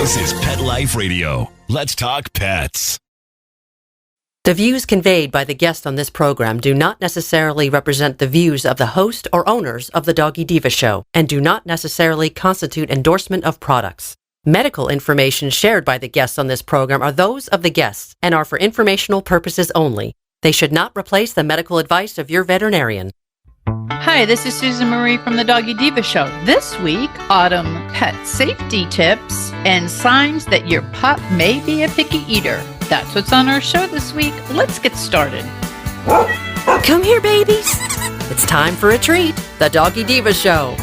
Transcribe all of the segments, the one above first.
This is Pet Life Radio. Let's talk pets. The views conveyed by the guests on this program do not necessarily represent the views of the host or owners of the Doggy Diva Show and do not necessarily constitute endorsement of products. Medical information shared by the guests on this program are those of the guests and are for informational purposes only. They should not replace the medical advice of your veterinarian. Hi, this is Susan Marie from the Doggy Diva Show. This week, autumn pet safety tips and signs that your pup may be a picky eater. That's what's on our show this week. Let's get started. Come here, babies. It's time for a treat, the Doggy Diva Show.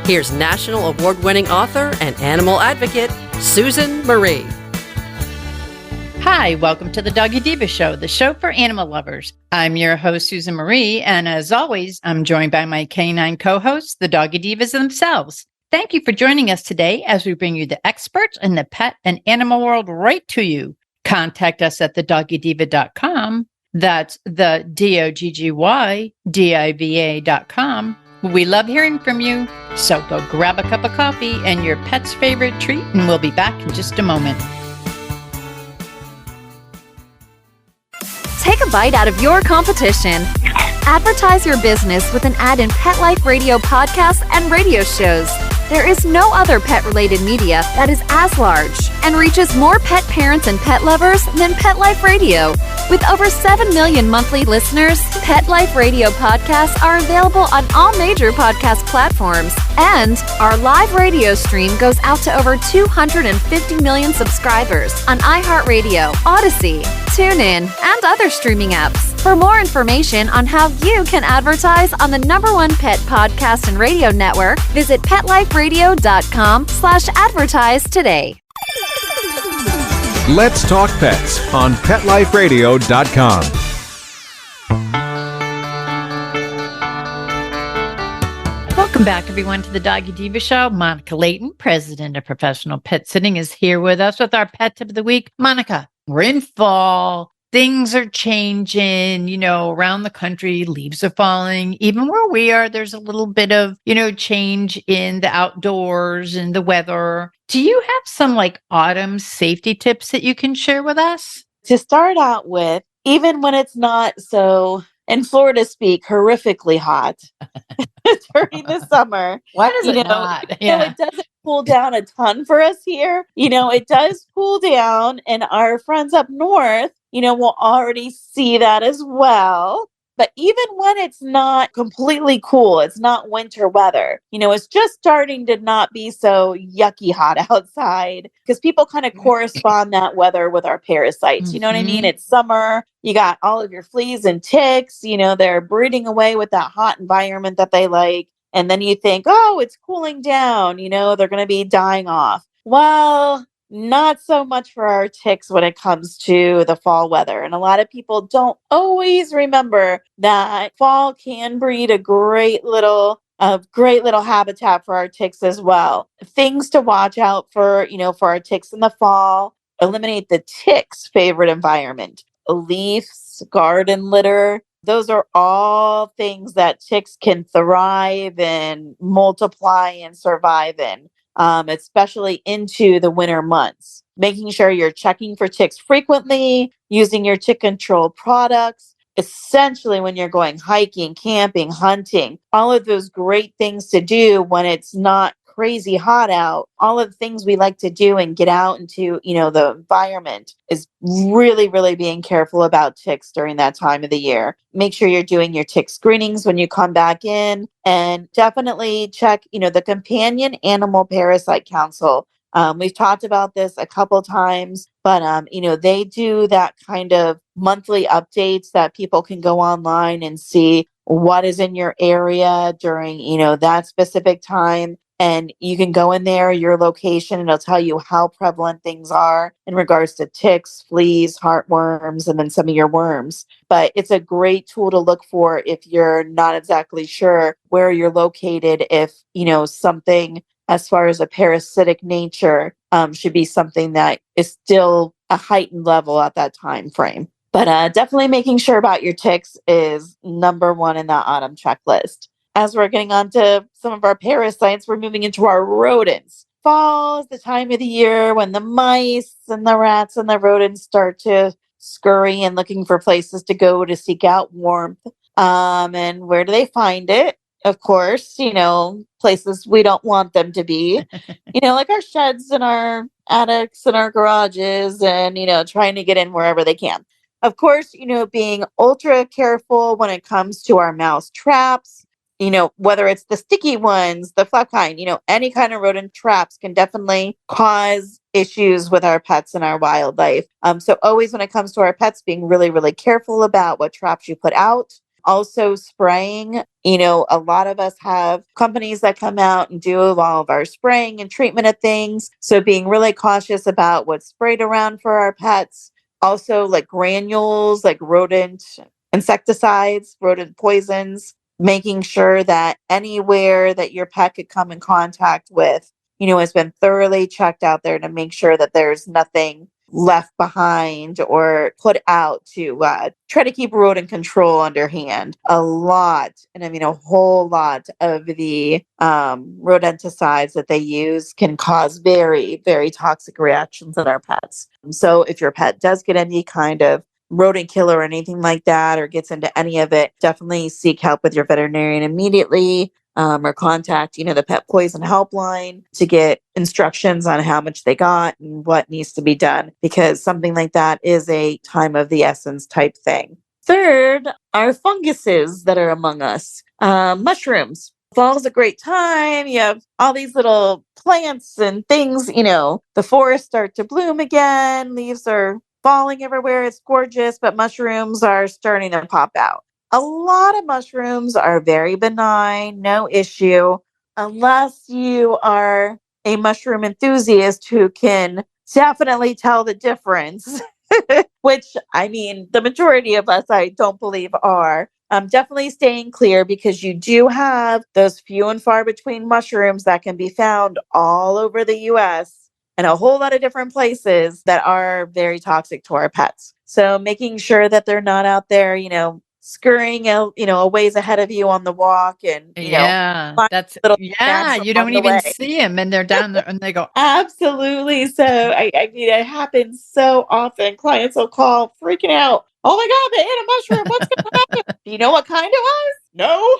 Here's national award-winning author and animal advocate, Susan Marie. Hi, welcome to the Doggy Diva Show, the show for animal lovers. I'm your host, Susan Marie, and as always, I'm joined by my canine co-hosts, the Doggy Divas themselves. Thank you for joining us today as we bring you the experts in the pet and animal world right to you. Contact us at thedoggydiva.com. That's the DOGGYDIVA.com. We love hearing from you. So go grab a cup of coffee and your pet's favorite treat, and we'll be back in just a moment. Take a bite out of your competition. Advertise your business with an ad in Pet Life Radio podcasts and radio shows. There is no other pet-related media that is as large and reaches more pet parents and pet lovers than Pet Life Radio. With over 7 million monthly listeners, Pet Life Radio podcasts are available on all major podcast platforms. And our live radio stream goes out to over 250 million subscribers on iHeartRadio, Odyssey, TuneIn, and other streaming apps. For more information on how you can advertise on the #1 pet podcast and radio network, visit PetLifeRadio.com/advertise today. Let's Talk Pets on PetLifeRadio.com. Welcome back, everyone, to the Doggy Diva Show. Monica Leighton, president of Professional Pet Sitting, is here with us with our pet tip of the week. Monica, we're in fall. Things are changing, around the country. Leaves are falling. Even where we are, there's a little bit of, change in the outdoors and the weather. Do you have some autumn safety tips that you can share with us? To start out with, even when it's not so, in Florida speak, horrifically hot during the summer. Why does it not? Yeah. It doesn't cool down a ton for us here. It does cool down, and our friends up north, will already see that as well. But even when it's not completely cool, it's not winter weather, it's just starting to not be so yucky hot outside, because people kind of correspond that weather with our parasites. You know what I mean? It's summer. You got all of your fleas and ticks, they're breeding away with that hot environment that they like. And then you think, oh, it's cooling down, they're going to be dying off. Well, not so much for our ticks when it comes to the fall weather. And a lot of people don't always remember that fall can breed a great little habitat for our ticks as well. Things to watch out for, for our ticks in the fall: eliminate the ticks' favorite environment. Leaves, garden litter. Those are all things that ticks can thrive and multiply and survive in. Especially into the winter months. Making sure you're checking for ticks frequently, using your tick control products, essentially when you're going hiking, camping, hunting, all of those great things to do when it's not crazy hot out. All of the things we like to do and get out into, the environment is really, really being careful about ticks during that time of the year. Make sure you're doing your tick screenings when you come back in, and definitely check, the Companion Animal Parasite Council. We've talked about this a couple times, but, they do that kind of monthly updates that people can go online and see what is in your area during, that specific time. And you can go in there, your location, and it'll tell you how prevalent things are in regards to ticks, fleas, heartworms, and then some of your worms. But it's a great tool to look for if you're not exactly sure where you're located, if, something as far as a parasitic nature should be something that is still a heightened level at that time frame. But definitely making sure about your ticks is number one in that autumn checklist. As we're getting on to some of our parasites, we're moving into our rodents. fall is the time of the year when the mice and the rats and the rodents start to scurry and looking for places to go to seek out warmth. And where do they find it? Of course, places we don't want them to be, like our sheds and our attics and our garages and, trying to get in wherever they can. Of course, being ultra careful when it comes to our mouse traps, whether it's the sticky ones, the flat kind, any kind of rodent traps can definitely cause issues with our pets and our wildlife. So always when it comes to our pets, being really, really careful about what traps you put out. Also spraying, a lot of us have companies that come out and do all of our spraying and treatment of things. So being really cautious about what's sprayed around for our pets. Also like granules, like rodent insecticides, rodent poisons, making sure that anywhere that your pet could come in contact with, has been thoroughly checked out there to make sure that there's nothing left behind or put out to try to keep rodent control underhand. A lot, and I mean a whole lot of the rodenticides that they use can cause very, very toxic reactions in our pets. So if your pet does get any kind of rodent killer or anything like that, or gets into any of it, definitely seek help with your veterinarian immediately. Or contact, the pet poison helpline to get instructions on how much they got and what needs to be done, because something like that is a time of the essence type thing. Third are funguses that are among us. Mushrooms. Fall's a great time. You have all these little plants and things, the forests start to bloom again. Leaves are falling everywhere. It's gorgeous, but mushrooms are starting to pop out. A lot of mushrooms are very benign, no issue, unless you are a mushroom enthusiast who can definitely tell the difference, which, I mean, the majority of us, I don't believe are. Definitely staying clear, because you do have those few and far between mushrooms that can be found all over the U.S. and a whole lot of different places that are very toxic to our pets. So making sure that they're not out there, scurrying out, a ways ahead of you on the walk, and that's snacks you along don't the even way. see them, and they're down there, and they go, Absolutely. So I mean, it happens so often. Clients will call freaking out. Oh my God, they ate a mushroom. What's going to happen? Do you know what kind it was? No.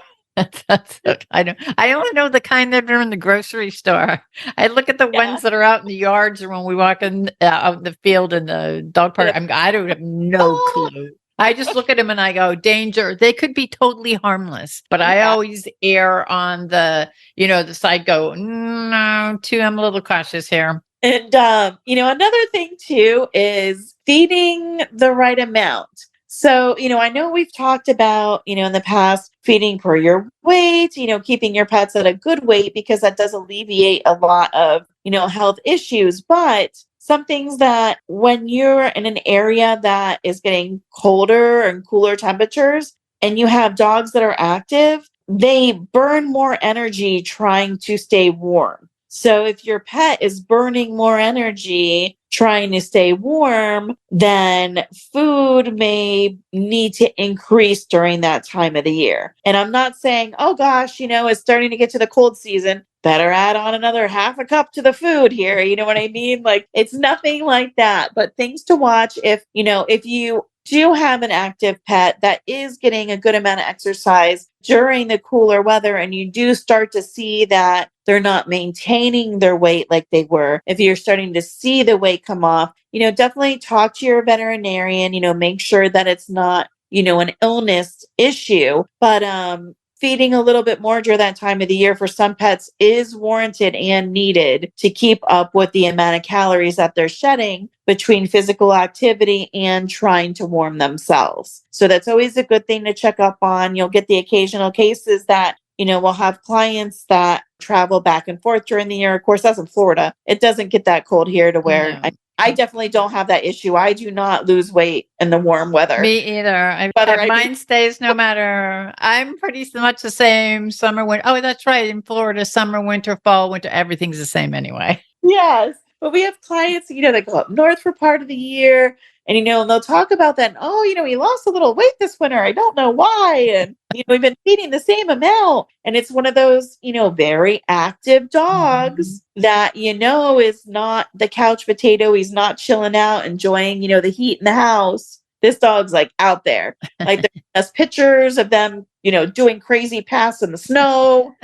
I only know the kind that are in the grocery store. I look at the ones that are out in the yards, or when we walk in out in the field in the dog park. I don't have no clue. I just look at them and I go, danger. They could be totally harmless, but I always err on the, the side go, no, I'm a little cautious here. And, another thing too is feeding the right amount. So, I know we've talked about, in the past, feeding per your weight, keeping your pets at a good weight, because that does alleviate a lot of, health issues. But some things that when you're in an area that is getting colder and cooler temperatures, and you have dogs that are active, they burn more energy trying to stay warm. So if your pet is burning more energy trying to stay warm, then food may need to increase during that time of the year. And I'm not saying, oh gosh, it's starting to get to the cold season, better add on another half a cup to the food here. You know what I mean? Like, it's nothing like that, but things to watch if you do have an active pet that is getting a good amount of exercise during the cooler weather, and you do start to see that they're not maintaining their weight like they were, if you're starting to see the weight come off, definitely talk to your veterinarian, make sure that it's not, an illness issue. But feeding a little bit more during that time of the year for some pets is warranted and needed to keep up with the amount of calories that they're shedding between physical activity and trying to warm themselves. So that's always a good thing to check up on. You'll get the occasional cases that, we'll have clients that travel back and forth during the year. Of course, that's in Florida. It doesn't get that cold here to where I definitely don't have that issue. I do not lose weight in the warm weather. Me either. Mine stays no matter. I'm pretty much the same summer, winter. Oh, that's right. In Florida, summer, winter, fall, winter, everything's the same anyway. Yes. But we have clients, they go up north for part of the year, And, they'll talk about that. Oh, he lost a little weight this winter. I don't know why. And, we've been feeding the same amount. And it's one of those, very active dogs that, is not the couch potato. He's not chilling out, enjoying, the heat in the house. This dog's like out there. Like there's pictures of them, doing crazy paths in the snow,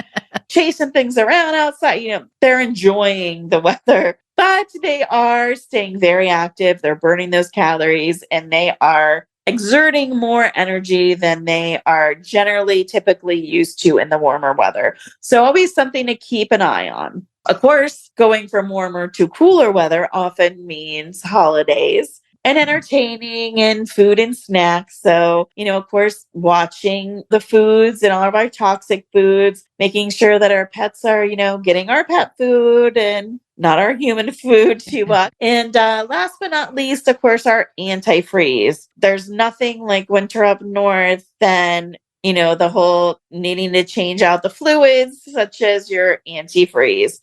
chasing things around outside. They're enjoying the weather, but they are staying very active. They're burning those calories and they are exerting more energy than they are generally typically used to in the warmer weather. So always something to keep an eye on. Of course, going from warmer to cooler weather often means holidays and entertaining and food and snacks. So, of course, watching the foods and all of our toxic foods, making sure that our pets are, getting our pet food and not our human food too much. And last but not least, of course, our antifreeze. There's nothing like winter up north than the whole needing to change out the fluids, such as your antifreeze.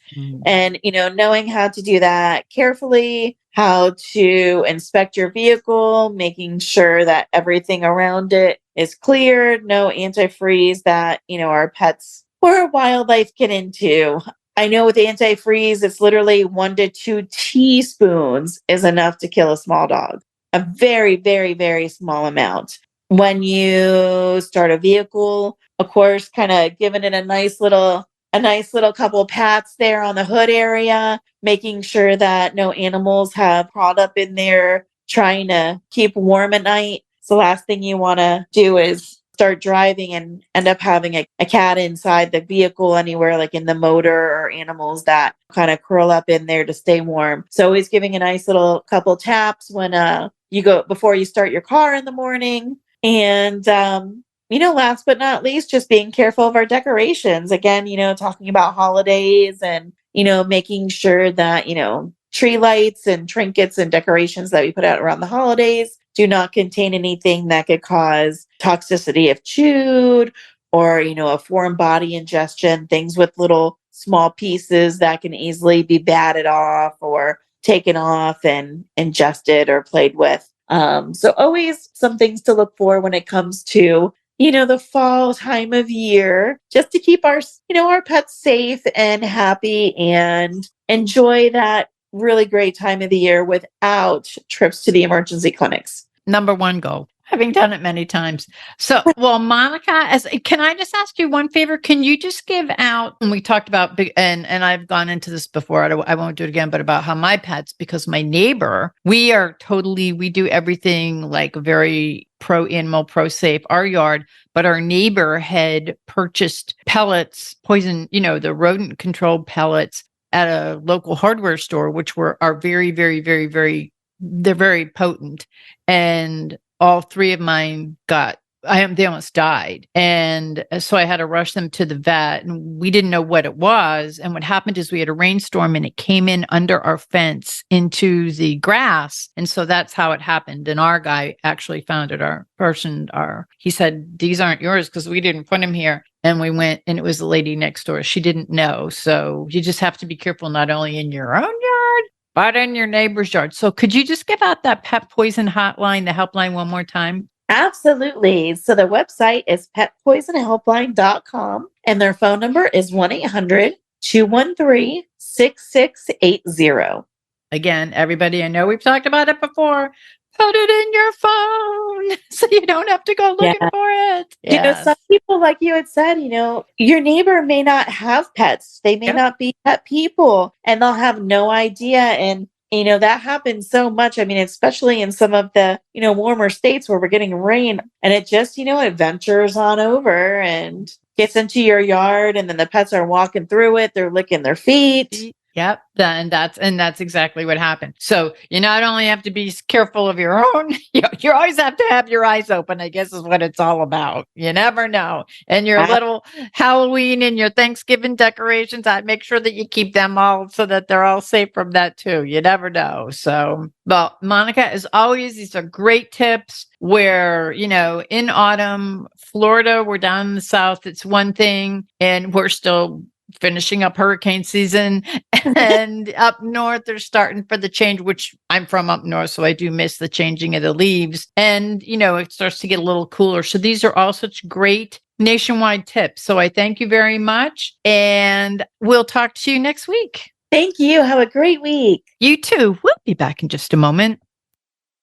And, knowing how to do that carefully, how to inspect your vehicle, making sure that everything around it is cleared, no antifreeze that, our pets or wildlife get into. I know with antifreeze, it's literally 1 to 2 teaspoons is enough to kill a small dog. A very, very, very small amount. When you start a vehicle, of course, kind of giving it a nice little couple pats there on the hood area, making sure that no animals have crawled up in there, trying to keep warm at night. So the last thing you want to do is start driving and end up having a cat inside the vehicle anywhere, like in the motor, or animals that kind of curl up in there to stay warm. So always giving a nice little couple taps when you go before you start your car in the morning. And last but not least, just being careful of our decorations. Again, talking about holidays and, making sure that, tree lights and trinkets and decorations that we put out around the holidays do not contain anything that could cause toxicity if chewed or, a foreign body ingestion, things with little small pieces that can easily be batted off or taken off and ingested or played with. So always some things to look for when it comes to, the fall time of year, just to keep our pets safe and happy and enjoy that really great time of the year without trips to the emergency clinics. Number one goal. Having done it many times. So, well, Monica, can I just ask you one favor? Can you just give out, and we talked about, and I've gone into this before, I won't do it again, but about how my pets, because my neighbor, we do everything like very pro-animal, pro-safe, our yard, but our neighbor had purchased pellets, poison, the rodent controlled pellets at a local hardware store, which are very, very, very, very, they're very potent. And all 3 of mine they almost died. And so I had to rush them to the vet, and we didn't know what it was. And what happened is we had a rainstorm and it came in under our fence into the grass. And so that's how it happened. And our guy actually found it. He said, these aren't yours because we didn't put them here. And we went, and it was the lady next door. She didn't know. So you just have to be careful, not only in your own yard, but in your neighbor's yard. So could you just give out that pet poison hotline, the helpline, one more time? Absolutely. So the website is petpoisonhelpline.com and their phone number is 1-800-213-6680. Again, everybody, I know we've talked about it before. Put it in your phone so you don't have to go looking for it. Yes. Some people, like you had said, your neighbor may not have pets. They may not be pet people, and they'll have no idea. And, that happens so much. I mean, especially in some of the, warmer states where we're getting rain, and it just, it ventures on over and gets into your yard, and then the pets are walking through it. They're licking their feet. Yep. And that's exactly what happened. So you not only have to be careful of your own, you always have to have your eyes open, I guess is what it's all about. You never know. And your little Halloween and your Thanksgiving decorations, I'd make sure that you keep them all so that they're all safe from that too. You never know. So, well, Monica, as always, these are great tips where, in autumn, Florida, we're down in the South. It's one thing, and we're still finishing up hurricane season, and up north they're starting for the change, which I'm from up north, so I do miss the changing of the leaves. And, it starts to get a little cooler. So these are all such great nationwide tips. So I thank you very much, and we'll talk to you next week. Thank you. Have a great week. You too. We'll be back in just a moment.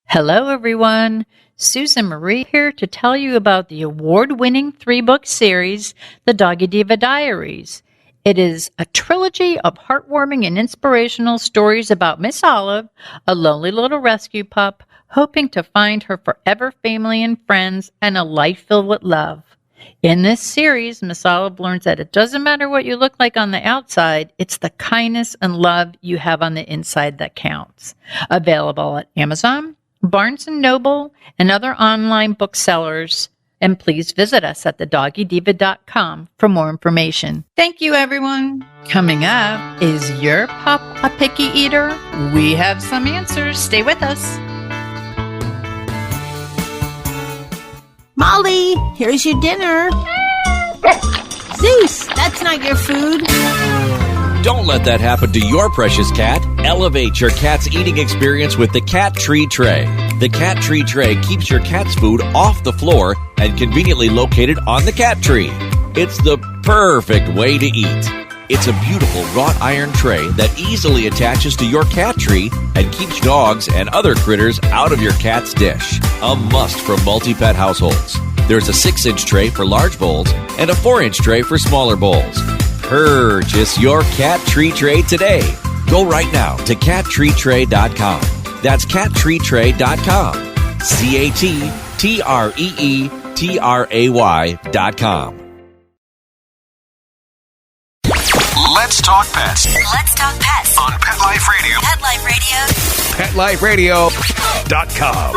Hello, everyone. Susan Marie here to tell you about the award-winning 3-book series, The Doggy Diva Diaries. It is a trilogy of heartwarming and inspirational stories about Miss Olive, a lonely little rescue pup, hoping to find her forever family and friends and a life filled with love. In this series, Miss Olive learns that it doesn't matter what you look like on the outside, it's the kindness and love you have on the inside that counts. Available at Amazon, Barnes & Noble, and other online booksellers. And please visit us at thedoggydiva.com for more information. Thank you, everyone. Coming up, is your pup a picky eater? We have some answers. Stay with us. Molly, here's your dinner. Zeus, that's not your food. Don't let that happen to your precious cat. Elevate your cat's eating experience with the Cat Tree Tray. The Cat Tree Tray keeps your cat's food off the floor and conveniently located on the cat tree. It's the perfect way to eat. It's a beautiful wrought iron tray that easily attaches to your cat tree and keeps dogs and other critters out of your cat's dish. A must for multi-pet households. There's a 6-inch tray for large bowls and a 4-inch tray for smaller bowls. Purchase your Cat Tree Tray today. Go right now to cattreetray.com. That's cattreetray.com. cattreetray.com. Let's talk pets Let's talk pets on Pet Life Radio. Pet Life Radio. PetLifeRadio.com.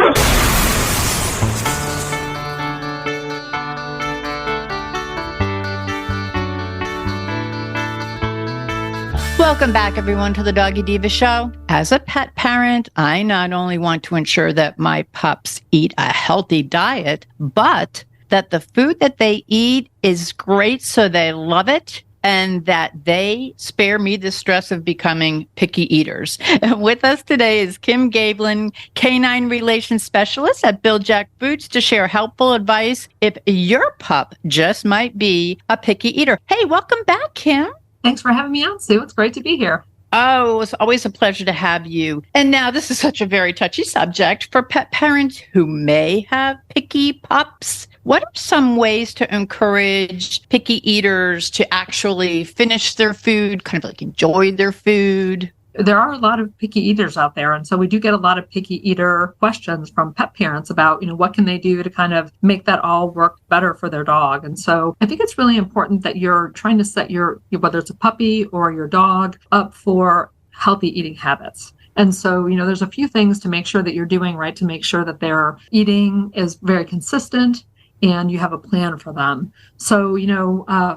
Welcome back, everyone, to the Doggy Diva Show. As a pet parent, I not only want to ensure that my pups eat a healthy diet, but that the food that they eat is great so they love it, and that they spare me the stress of becoming picky eaters. And with us today is Kim Gaebelein, Canine Relations Specialist at Bil Jac Boots, to share helpful advice if your pup just might be a picky eater. Hey, welcome back, Kim. Thanks for having me on, Sue. It's great to be here. Oh, it's always a pleasure to have you. And now this is such a very touchy subject for pet parents who may have picky pups. What are some ways to encourage picky eaters to actually finish their food, kind of like enjoy their food? There are a lot of picky eaters out there. And so we do get a lot of picky eater questions from pet parents about, what can they do to kind of make that all work better for their dog? And so I think it's really important that you're trying to set whether it's a puppy or your dog, up for healthy eating habits. And so, there's a few things to make sure that you're doing right to make sure that their eating is very consistent and you have a plan for them. So,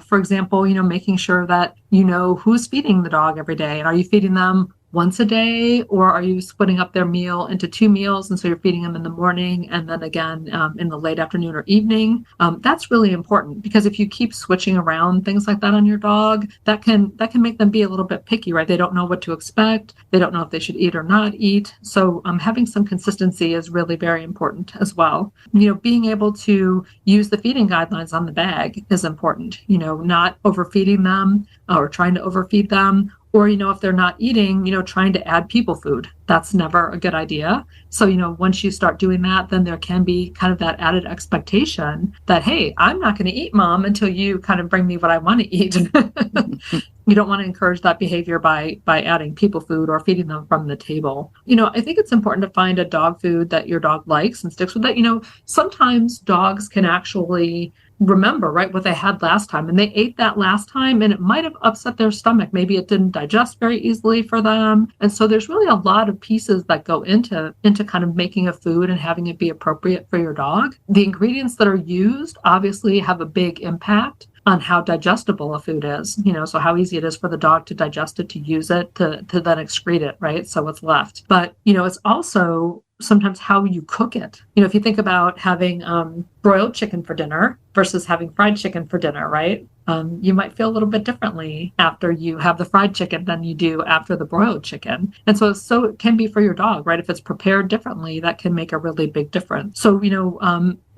for example, making sure that who's feeding the dog every day. And are you feeding them once a day, or are you splitting up their meal into 2 meals? And so you're feeding them in the morning and then again in the late afternoon or evening. That's really important, because if you keep switching around things like that on your dog, that can make them be a little bit picky, right? They don't know what to expect. They don't know if they should eat or not eat. So having some consistency is really very important as well. Being able to use the feeding guidelines on the bag is important, not overfeeding them or trying to overfeed them. Or, if they're not eating, trying to add people food. That's never a good idea. So, once you start doing that, then there can be kind of that added expectation that, hey, I'm not going to eat, Mom, until you kind of bring me what I want to eat. You don't want to encourage that behavior by adding people food or feeding them from the table. I think it's important to find a dog food that your dog likes and sticks with that. Sometimes dogs can actually remember, right, what they had last time, and they ate that last time and it might have upset their stomach. Maybe it didn't digest very easily for them. And so there's really a lot of pieces that go into kind of making a food and having it be appropriate for your dog. The ingredients that are used obviously have a big impact on how digestible a food is, so how easy it is for the dog to digest it, to use it, to then excrete it, right? So what's left. But, it's also sometimes how you cook it. If you think about having broiled chicken for dinner versus having fried chicken for dinner, right? You might feel a little bit differently after you have the fried chicken than you do after the broiled chicken. And so it can be for your dog, right? If it's prepared differently, that can make a really big difference. So,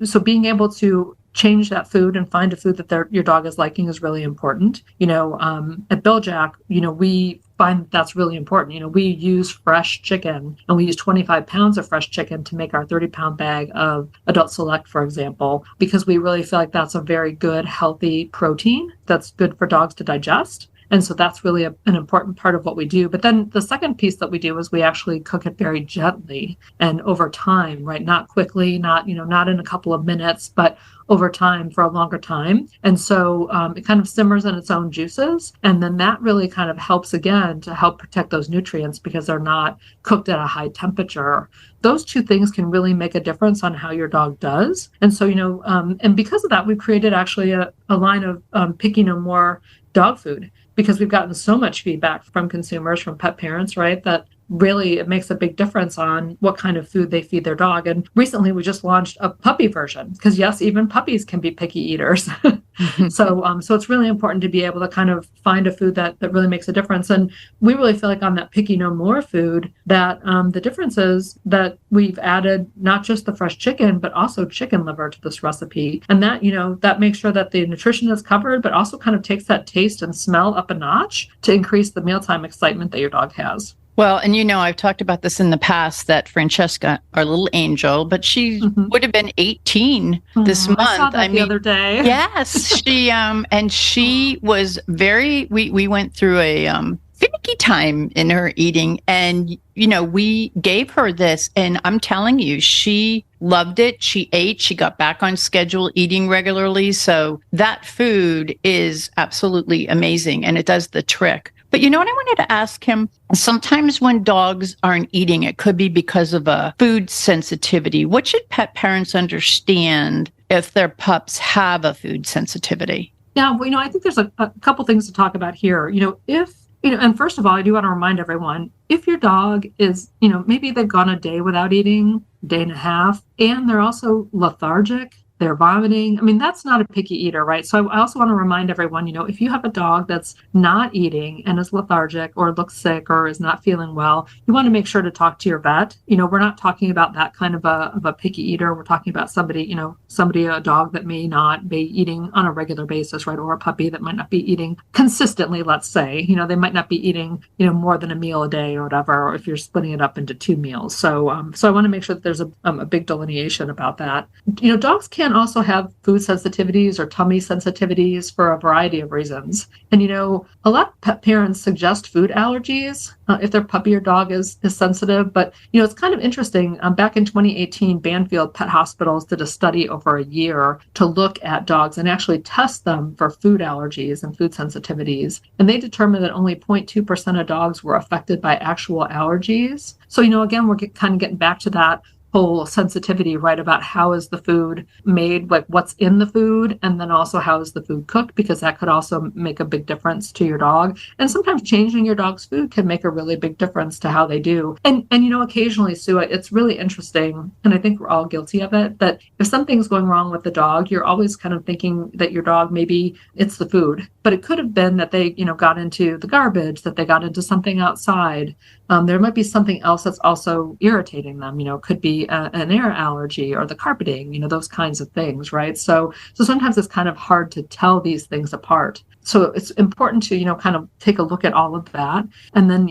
so being able to change that food and find a food that your dog is liking is really important. At Bil Jac, we find that's really important. We use fresh chicken, and we use 25 pounds of fresh chicken to make our 30-pound bag of Adult Select, for example, because we really feel like that's a very good, healthy protein that's good for dogs to digest. And so that's really an important part of what we do. But then the second piece that we do is we actually cook it very gently and over time, right? Not quickly, not in a couple of minutes, but over time for a longer time. And so it kind of simmers in its own juices. And then that really kind of helps, again, to help protect those nutrients because they're not cooked at a high temperature. Those two things can really make a difference on how your dog does. And so, and because of that, we've created actually a line of Picky No More dog food, because we've gotten so much feedback from consumers, from pet parents, right, that really it makes a big difference on what kind of food they feed their dog. And recently we just launched a puppy version because, yes, even puppies can be picky eaters. So it's really important to be able to kind of find a food that really makes a difference. And we really feel like on that Picky No More food that the difference is that we've added not just the fresh chicken, but also chicken liver to this recipe. And that, that makes sure that the nutrition is covered, but also kind of takes that taste and smell up a notch to increase the mealtime excitement that your dog has. Well, and I've talked about this in the past that Francesca, our little angel, but she would have been 18 this month. I saw that the other day. Yes, she and she was we went through a finicky time in her eating, and we gave her this, and I'm telling you, she loved it. She ate. She got back on schedule, eating regularly. So that food is absolutely amazing, and it does the trick. But what I wanted to ask him, sometimes when dogs aren't eating, it could be because of a food sensitivity. What should pet parents understand if their pups have a food sensitivity? Yeah, well, I think there's a couple things to talk about here. And first of all, I do want to remind everyone, if your dog is, maybe they've gone a day without eating, day and a half, and they're also lethargic, they're vomiting. I mean, that's not a picky eater, right? So I also want to remind everyone, if you have a dog that's not eating and is lethargic or looks sick or is not feeling well, you want to make sure to talk to your vet. We're not talking about that kind of a picky eater. We're talking about somebody, a dog that may not be eating on a regular basis, right? Or a puppy that might not be eating consistently, let's say. They might not be eating, more than a meal a day or whatever, or if you're splitting it up into 2 meals. So I want to make sure that there's a big delineation about that. Dogs can also have food sensitivities or tummy sensitivities for a variety of reasons. And, a lot of pet parents suggest food allergies if their puppy or dog is sensitive. But, it's kind of interesting. Back in 2018, Banfield Pet Hospitals did a study over a year to look at dogs and actually test them for food allergies and food sensitivities. And they determined that only 0.2% of dogs were affected by actual allergies. So, again, we're kind of getting back to that whole sensitivity, right, about how is the food made, like what's in the food, and then also how is the food cooked, because that could also make a big difference to your dog. And sometimes changing your dog's food can make a really big difference to how they do. And occasionally, Sue, it's really interesting, and I think we're all guilty of it, that if something's going wrong with the dog, you're always kind of thinking that your dog, maybe it's the food, but it could have been that they, got into the garbage, that they got into something outside. There might be something else that's also irritating them. It could be an air allergy or the carpeting, those kinds of things, right? So sometimes it's kind of hard to tell these things apart. So it's important to, kind of take a look at all of that, and then,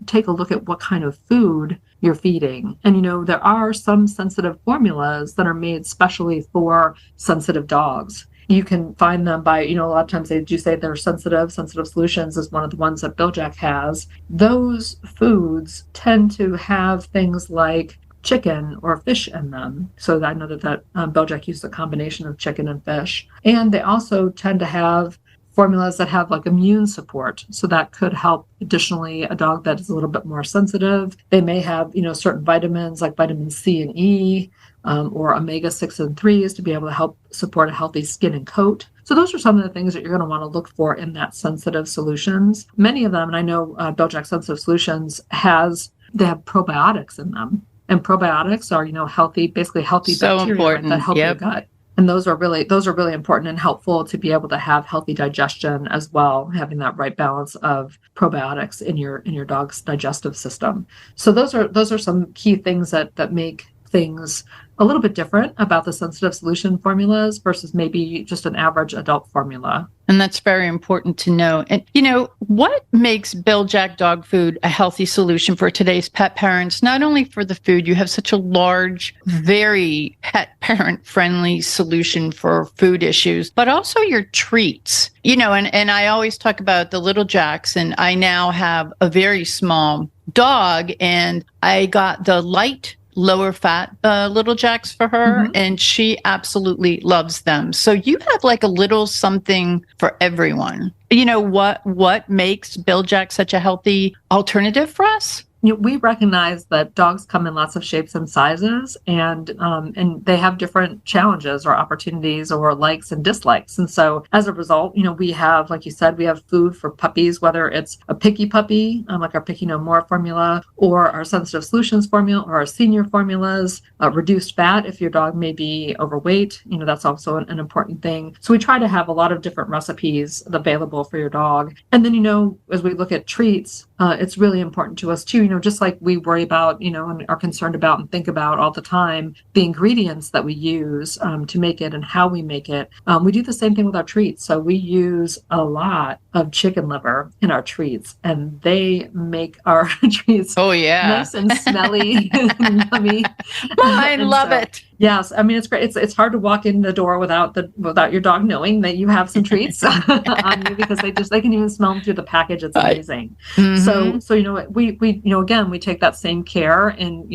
take a look at what kind of food you're feeding. And, there are some sensitive formulas that are made specially for sensitive dogs. You can find them by, a lot of times they do say they're sensitive. Sensitive Solutions is one of the ones that Bil Jac has. Those foods tend to have things like chicken or fish in them. So I know that Bil Jac uses a combination of chicken and fish. And they also tend to have formulas that have like immune support. So that could help additionally a dog that is a little bit more sensitive. They may have, certain vitamins like vitamin C and E, or omega-6 and 3s to be able to help support a healthy skin and coat. So those are some of the things that you're going to want to look for in that Sensitive Solutions. Many of them, and I know Bil Jac Sensitive Solutions they have probiotics in them. And probiotics are, healthy, basically healthy So bacteria important. that help your Yep. gut. And those are really important and helpful to be able to have healthy digestion as well, having that right balance of probiotics in your dog's digestive system. So those are some key things that make things a little bit different about the sensitive solution formulas versus maybe just an average adult formula. And that's very important to know. And, what makes Bil Jac dog food a healthy solution for today's pet parents? Not only for the food, you have such a large, very pet parent friendly solution for food issues, but also your treats. And I always talk about the little Jacks, and I now have a very small dog, and I got the light lower fat little Jacks for her, and she absolutely loves them. So you have like a little something for everyone. What makes Bil Jac such a healthy alternative for us? We recognize that dogs come in lots of shapes and sizes, and they have different challenges or opportunities or likes and dislikes. And so as a result, we have, like you said, we have food for puppies, whether it's a picky puppy, like our Picky No More formula, or our sensitive solutions formula, or our senior formulas, reduced fat if your dog may be overweight. That's also an important thing. So we try to have a lot of different recipes available for your dog. And then, as we look at treats, it's really important to us too, just like we worry about, and are concerned about and think about all the time, the ingredients that we use to make it and how we make it. We do the same thing with our treats. So we use a lot of chicken liver in our treats, and they make our treats nice and smelly and yummy. I love it. Yes, it's great. It's hard to walk in the door without your dog knowing that you have some treats on you, because they can even smell them through the package. It's amazing. So we take that same care in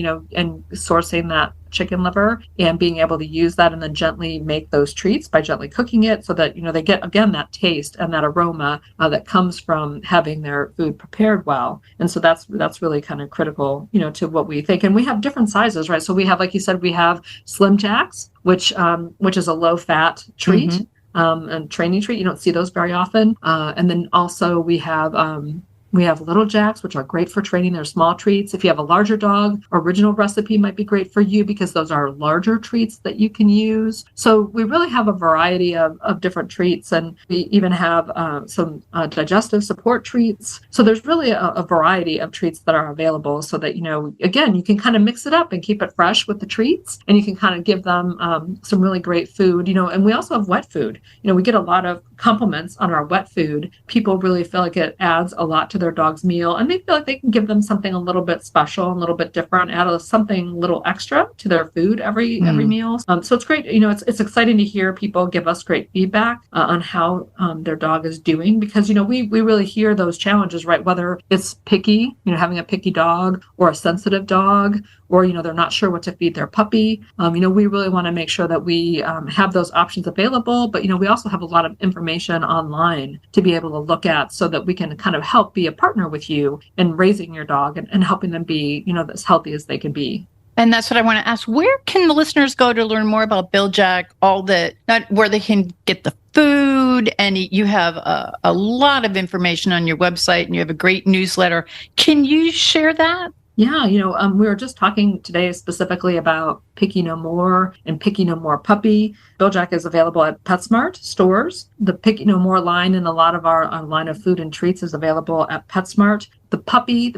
sourcing that chicken liver and being able to use that and then gently make those treats by gently cooking it so that they get, again, that taste and that aroma that comes from having their food prepared well. And so that's really kind of critical to what we think. And we have different sizes, right? So we have, like you said, we have Slim Jacks, which is a low fat treat and training treat. You don't see those very often. And then also we have Little Jacks, which are great for training. They're small treats. If you have a larger dog, original recipe might be great for you because those are larger treats that you can use. So we really have a variety of different treats, and we even have some digestive support treats. So there's really a variety of treats that are available so that, again, you can kind of mix it up and keep it fresh with the treats, and you can kind of give them some really great food, and we also have wet food. We get a lot of compliments on our wet food. People really feel like it adds a lot to their dog's meal, and they feel like they can give them something a little bit special, a little bit different, add something a little extra to their food every meal. So it's great. It's exciting to hear people give us great feedback on how their dog is doing, because we really hear those challenges, right? Whether it's picky, having a picky dog, or a sensitive dog, or they're not sure what to feed their puppy. We really want to make sure that we have those options available, but we also have a lot of information online to be able to look at so that we can kind of help be a partner with you in raising your dog and helping them be as healthy as they can be. And that's what I want to ask. Where can the listeners go to learn more about Bil Jac, where they can get the food? And you have a lot of information on your website, and you have a great newsletter. Can you share that? Yeah, we were just talking today specifically about Picky No More and Picky No More Puppy. Bil Jac is available at PetSmart stores. The Picky No More line and a lot of our line of food and treats is available at PetSmart. The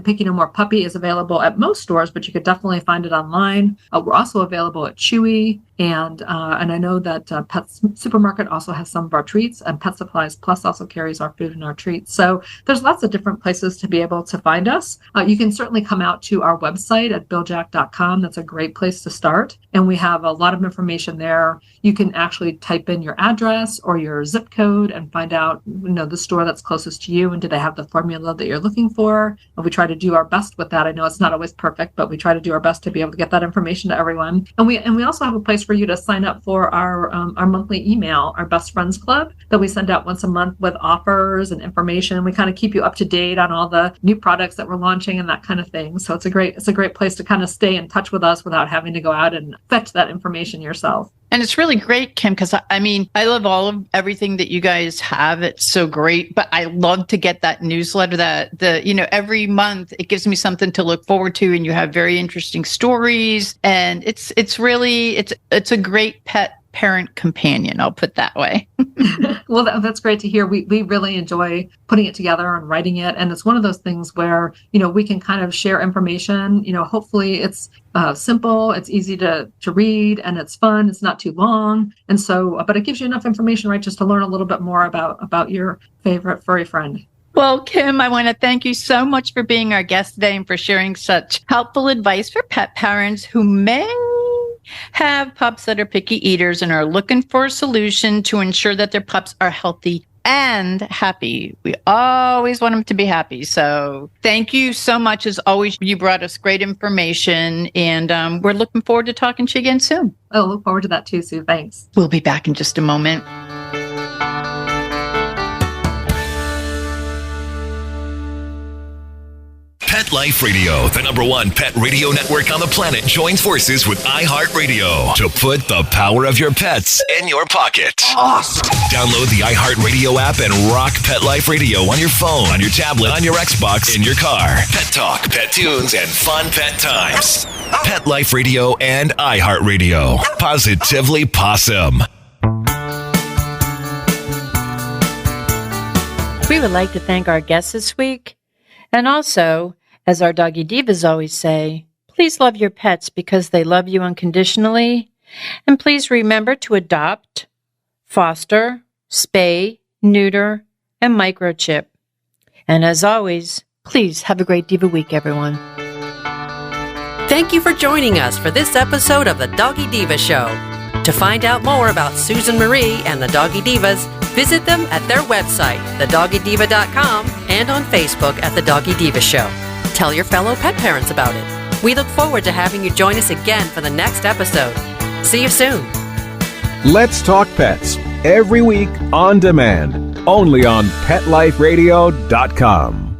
Picky No More Puppy is available at most stores, but you could definitely find it online. We're also available at Chewy, and I know that Pet Supermarket also has some of our treats, and Pet Supplies Plus also carries our food and our treats. So there's lots of different places to be able to find us. You can certainly come out to our website at biljac.com. That's a great place to start, and we have a lot of information there. You can actually type in your address or your zip code and find out the store that's closest to you, and do they have the formula that you're looking for. And we try to do our best with that. I know it's not always perfect, but we try to do our best to be able to get that information to everyone. And we also have a place for you to sign up for our monthly email, our Best Friends Club, that we send out once a month with offers and information. We kind of keep you up to date on all the new products that we're launching and that kind of thing. So it's a great place to kind of stay in touch with us without having to go out and fetch that information yourself. And it's really great, Kim, because I mean, I love everything that you guys have. It's so great, but I love to get that newsletter that every month it gives me something to look forward to, and you have very interesting stories, and it's a great pet parent companion. I'll put that way. Well, that's great to hear. We really enjoy putting it together and writing it. And it's one of those things where, we can kind of share information. Hopefully it's simple, it's easy to read, and it's fun. It's not too long. And so, but it gives you enough information, right, just to learn a little bit more about your favorite furry friend. Well, Kim, I want to thank you so much for being our guest today and for sharing such helpful advice for pet parents who may have pups that are picky eaters and are looking for a solution to ensure that their pups are healthy and happy. We always want them to be happy. So thank you so much. As always, you brought us great information, and we're looking forward to talking to you again soon. I'll look forward to that too, Sue. Thanks. We'll be back in just a moment. Pet Life Radio, the #1 pet radio network on the planet, joins forces with iHeartRadio to put the power of your pets in your pocket. Awesome! Download the iHeartRadio app and rock Pet Life Radio on your phone, on your tablet, on your Xbox, in your car. Pet talk, pet tunes, and fun pet times. Pet Life Radio and iHeartRadio. Positively Possum. We would like to thank our guests this week, and also, as our Doggy Divas always say, please love your pets because they love you unconditionally. And please remember to adopt, foster, spay, neuter, and microchip. And as always, please have a great Diva week, everyone. Thank you for joining us for this episode of the Doggy Diva Show. To find out more about Susan Marie and the Doggy Divas, visit them at their website, thedoggydiva.com, and on Facebook at The Doggy Diva Show. Tell your fellow pet parents about it. We look forward to having you join us again for the next episode. See you soon. Let's Talk Pets, every week on demand, only on PetLifeRadio.com.